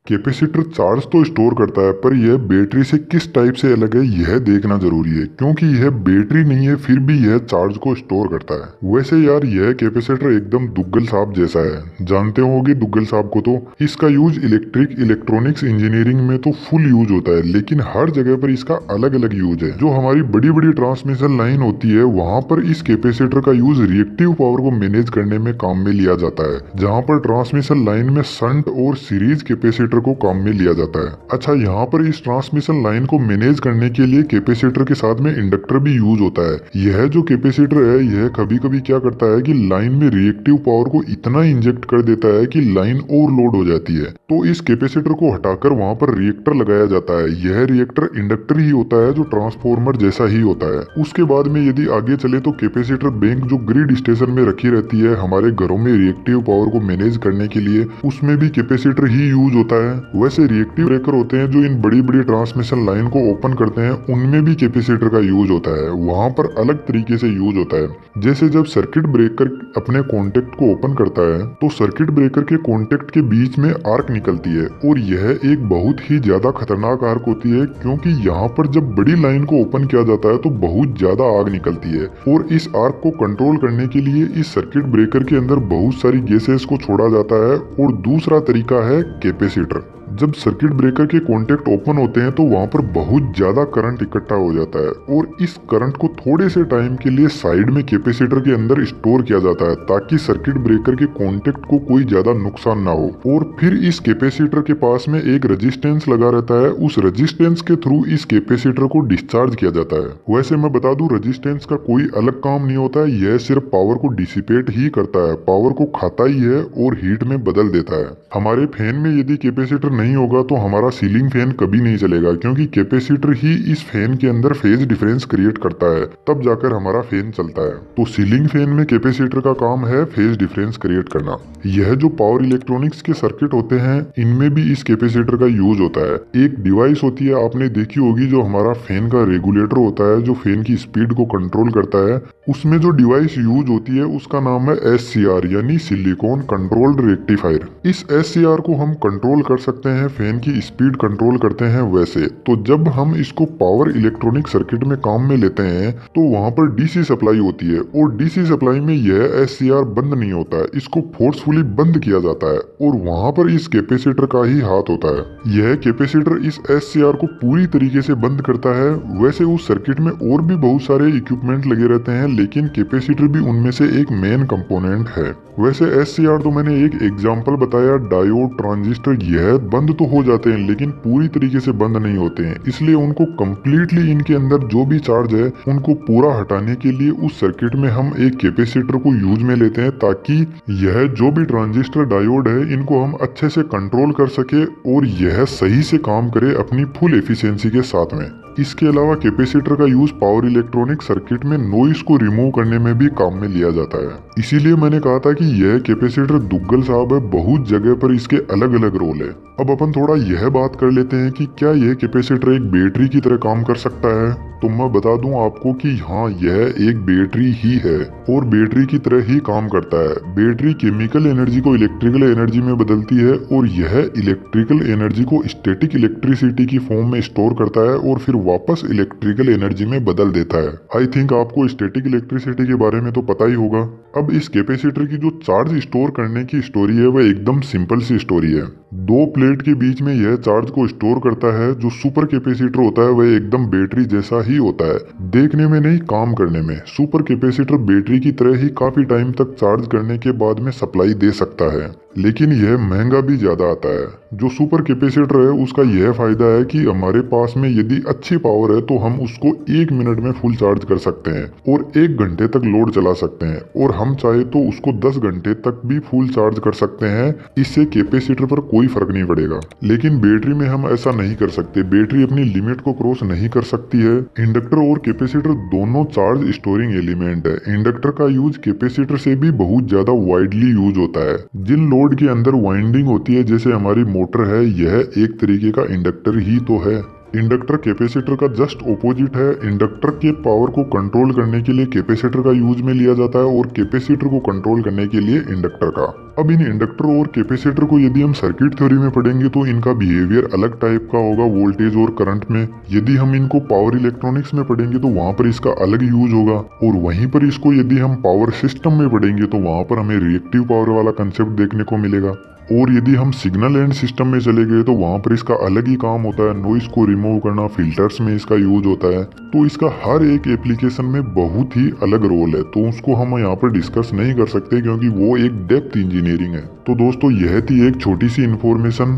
Capacitor charge तो store करता है, पर यह बैटरी से किस टाइप से अलग है यह देखना जरूरी है, क्योंकि यह बैटरी नहीं है फिर भी यह चार्ज को स्टोर करता है। वैसे यार यह कैपेसिटर एकदम दुग्गल सांप जैसा है, जानते होगे दुग्गल सांप को। तो इसका यूज इलेक्ट्रॉनिक्स इंजीनियरिंग में तो फुल यूज होता है, लेकिन हर जगह पर इसका अलग अलग यूज है। जो हमारी बड़ी बड़ी ट्रांसमिशन लाइन होती है वहां पर इस कैपेसिटर का यूज रिएक्टिव पावर को मैनेज करने में काम में लिया जाता है, जहां पर ट्रांसमिशन लाइन में शंट और सीरीज कैपेसिटर को काम में लिया जाता है। अच्छा, यहाँ पर इस ट्रांसमिशन लाइन को मैनेज करने के लिए कैपेसिटर के साथ में इंडक्टर भी यूज होता है। यह जो कैपेसिटर है यह कभी कभी क्या करता है कि लाइन में रिएक्टिव पावर को इतना इंजेक्ट कर देता है कि लाइन ओवरलोड हो जाती है। तो इस कैपेसिटर को हटाकर वहां पर रिएक्टर लगाया जाता है। यह रिएक्टर इंडक्टर ही होता है जो ट्रांसफॉर्मर जैसा ही होता है। उसके बाद में यदि आगे चले तो कैपेसिटर बैंक जो ग्रिड स्टेशन में रखी रहती है हमारे घरों में रिएक्टिव पावर को मैनेज करने के लिए, उसमें भी कैपेसिटर ही यूज होता है। वैसे रिएक्टिव ब्रेकर होते हैं जो इन बड़ी बड़ी ट्रांसमिशन लाइन को ओपन करते हैं, उनमें भी कैपेसिटर का यूज होता है। वहां पर अलग तरीके से यूज होता है। जैसे जब सर्किट ब्रेकर अपने कॉन्टेक्ट को ओपन करता है तो सर्किट ब्रेकर के कॉन्टेक्ट के बीच में आर्क निकलती है, और यह एक बहुत ही ज्यादा खतरनाक आर्क होती है, क्योंकि यहाँ पर जब बड़ी लाइन को ओपन किया जाता है तो बहुत ज्यादा आग निकलती है। और इस आर्क को कंट्रोल करने के लिए इस सर्किट ब्रेकर के अंदर बहुत सारी गैसेस को छोड़ा जाता है। और दूसरा तरीका है कैपेसिटर। जब सर्किट ब्रेकर के कॉन्टेक्ट ओपन होते हैं तो वहां पर बहुत ज्यादा करंट इकट्ठा हो जाता है, और इस करंट को थोड़े से टाइम के लिए साइड में कैपेसिटर के अंदर स्टोर किया जाता है, ताकि सर्किट ब्रेकर के कॉन्टेक्ट को कोई ज्यादा नुकसान ना हो। और फिर इस कैपेसिटर के पास में एक रेजिस्टेंस लगा रहता है, उस रेजिस्टेंस के थ्रू इस कैपेसिटर को डिस्चार्ज किया जाता है। वैसे मैं बता दूं, रेजिस्टेंस का कोई अलग काम नहीं होता है, यह सिर्फ पावर को डिसिपेट ही करता है, पावर को खाता ही है और हीट में बदल देता है। हमारे फैन में यदि कैपेसिटर नहीं होगा तो हमारा सीलिंग फैन कभी नहीं चलेगा, क्योंकि कैपेसिटर ही इस फैन के अंदर फेज डिफरेंस क्रिएट करता है, तब जाकर हमारा फैन चलता है। तो सीलिंग फैन में कैपेसिटर का काम है फेज डिफरेंस क्रिएट करना। यह जो पावर इलेक्ट्रॉनिक्स के सर्किट होते हैं इनमें भी इस कैपेसिटर का यूज होता है। एक डिवाइस होती है, आपने देखी होगी, जो हमारा फैन का रेगुलेटर होता है, जो फैन की स्पीड को कंट्रोल करता है। उसमें जो डिवाइस यूज होती है उसका नाम है SCR यानी सिलिकॉन कंट्रोल्ड रेक्टिफायर। इस SCR को हम कंट्रोल कर सकते हैं, फैन की स्पीड कंट्रोल करते हैं। वैसे तो जब हम इसको पावर इलेक्ट्रॉनिक सर्किट में काम में लेते हैं तो वहां पर DC सप्लाई होती है, और DC सप्लाई में यह SCR बंद नहीं होता है, इसको फोर्सफुली बंद किया जाता है, और वहां पर इस कैपेसिटर का ही हाथ होता है। यह कैपेसिटर इस SCR को पूरी तरीके से बंद करता है। वैसे उस सर्किट में और भी बहुत सारे इक्विपमेंट लगे रहते हैं, लेकिन कैपेसिटर भी उनमें से एक मेन कंपोनेंट है। वैसे SCR तो मैंने एक एग्जांपल बताया, डायोड, ट्रांजिस्टर, यह बंद तो हो जाते हैं लेकिन पूरी तरीके से बंद नहीं होते हैं, इसलिए उनको कंप्लीटली इनके अंदर जो भी चार्ज है उनको पूरा हटाने के लिए उस सर्किट में हम एक कैपेसिटर को यूज में लेते हैं, ताकि यह जो भी ट्रांजिस्टर, डायोड है इनको हम अच्छे से कंट्रोल कर सके और यह सही से काम करे अपनी फुल एफिशिएंसी के साथ में। इसके अलावा कैपेसिटर का यूज पावर इलेक्ट्रॉनिक सर्किट में नॉइस को रिमूव करने में भी काम में लिया जाता है। इसीलिए मैंने कहा था कि यह कैपेसिटर दुग्गल साहब है, बहुत जगह पर इसके अलग अलग रोल है। अब अपन थोड़ा यह बात कर लेते हैं कि क्या यह कैपेसिटर एक बैटरी की तरह काम कर सकता है। तो मैं बता दूं आपको कि हाँ, यह एक बैटरी ही है और बैटरी की तरह ही काम करता है। बैटरी केमिकल एनर्जी को इलेक्ट्रिकल एनर्जी में बदलती है, और यह इलेक्ट्रिकल एनर्जी को स्टैटिक इलेक्ट्रिसिटी की फॉर्म में स्टोर करता है और फिर वापस इलेक्ट्रिकल एनर्जी में बदल देता है। आई थिंक आपको स्टैटिक इलेक्ट्रिसिटी के बारे में तो पता ही होगा। अब इस कैपेसिटर की जो चार्ज स्टोर करने की स्टोरी है वह एकदम सिंपल सी स्टोरी है। दो प्लेट के बीच में यह चार्ज को स्टोर करता है। जो सुपर कैपेसिटर होता है वह एकदम बैटरी जैसा ही होता है, देखने में नहीं काम करने में। सुपर कैपेसिटर बैटरी की तरह ही काफी टाइम तक चार्ज करने के बाद में सप्लाई दे सकता है, लेकिन यह महंगा भी ज्यादा आता है। जो सुपर कैपेसिटर है उसका यह फायदा है कि हमारे पास में यदि अच्छी पावर है तो हम उसको 1 मिनट में फुल चार्ज कर सकते हैं और 1 घंटे तक लोड चला सकते हैं, और हम चाहे तो उसको 10 घंटे तक भी फुल चार्ज कर सकते हैं। इससे कैपेसिटर पर कोई फर्क नहीं पड़ेगा। लेकिन बैटरी में हम ऐसा नहीं कर सकते, बैटरी अपनी लिमिट को क्रॉस नहीं कर सकती है। इंडक्टर और कैपेसिटर दोनों चार्ज स्टोरिंग एलिमेंट है। इंडक्टर का यूज कैपेसिटर से भी बहुत ज्यादा वाइडली यूज होता है। जिन लोड के अंदर वाइंडिंग होती है, जैसे हमारी मोटर है, यह एक तरीके का इंडक्टर ही तो है। इंडक्टर कैपेसिटर का जस्ट ऑपोजिट है। इंडक्टर के पावर को कंट्रोल करने के लिए कैपेसिटर का यूज में लिया जाता है और कैपेसिटर को कंट्रोल करने के लिए इंडक्टर का। अब इन इंडक्टर और कैपेसिटर को यदि हम सर्किट थ्योरी में पढ़ेंगे तो इनका बिहेवियर अलग टाइप का होगा वोल्टेज और करंट में। यदि हम इनको पावर इलेक्ट्रॉनिक्स में पढ़ेंगे तो वहाँ पर इसका अलग यूज होगा, और वहीं पर इसको यदि हम पावर सिस्टम में पढ़ेंगे तो वहाँ पर हमें रिएक्टिव पावर वाला कंसेप्ट देखने को मिलेगा। और यदि हम सिग्नल एंड सिस्टम में चले गए तो वहाँ पर इसका अलग ही काम होता है, नॉइस को रिमूव करना, फिल्टर्स में इसका यूज होता है। तो इसका हर एक एप्लीकेशन में बहुत ही अलग रोल है, तो उसको हम यहाँ पर डिस्कस नहीं कर सकते क्योंकि वो एक डेप्थ इंजीनियरिंग है। तो दोस्तों यह थी एक छोटी सी इन्फॉर्मेशन।